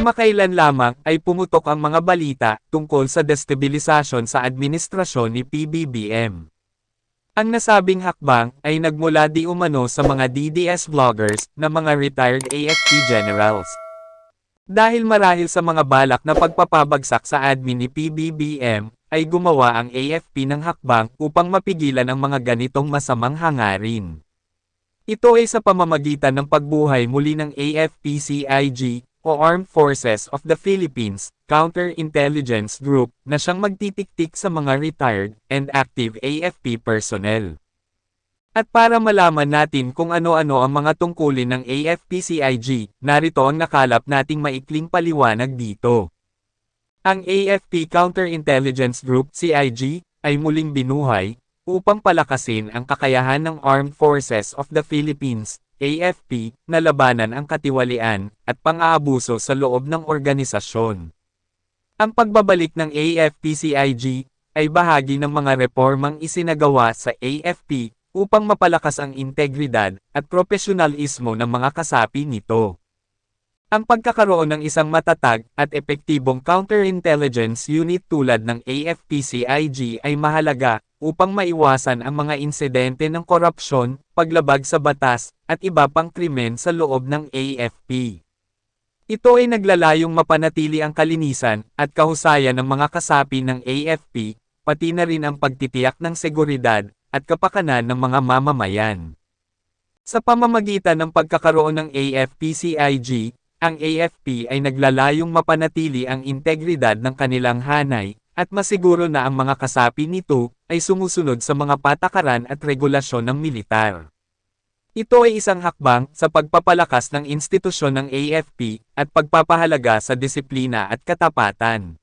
Kamakailan lamang ay pumutok ang mga balita tungkol sa destabilisasyon sa administrasyon ni PBBM. Ang nasabing hakbang ay nagmula di umano sa mga DDS vloggers na mga retired AFP generals. Dahil marahil sa mga balak na pagpapabagsak sa admin ni PBBM, ay gumawa ang AFP ng hakbang upang mapigilan ang mga ganitong masamang hangarin. Ito ay sa pamamagitan ng pagbuhay muli ng AFP-CIG, o Armed Forces of the Philippines, Counterintelligence Group, na siyang magtitiktik sa mga retired and active AFP personnel. At para malaman natin kung ano-ano ang mga tungkulin ng AFP-CIG, narito ang nakalap nating maikling paliwanag dito. Ang AFP Counterintelligence Group CIG ay muling binuhay upang palakasin ang kakayahan ng Armed Forces of the Philippines AFP na labanan ang katiwalian at pang-aabuso sa loob ng organisasyon. Ang pagbabalik ng AFP-CIG ay bahagi ng mga reformang isinagawa sa AFP upang mapalakas ang integridad at profesionalismo ng mga kasapi nito. Ang pagkakaroon ng isang matatag at epektibong counterintelligence unit tulad ng AFP-CIG ay mahalaga upang maiwasan ang mga insidente ng korupsyon, paglabag sa batas, at iba pang krimen sa loob ng AFP. Ito ay naglalayong mapanatili ang kalinisan at kahusayan ng mga kasapi ng AFP, pati na rin ang pagtitiyak ng seguridad at kapakanan ng mga mamamayan. Sa pamamagitan ng pagkakaroon ng AFP-CIG, ang AFP ay naglalayong mapanatili ang integridad ng kanilang hanay, at masiguro na ang mga kasapi nito ay sumusunod sa mga patakaran at regulasyon ng militar. Ito ay isang hakbang sa pagpapalakas ng institusyon ng AFP at pagpapahalaga sa disiplina at katapatan.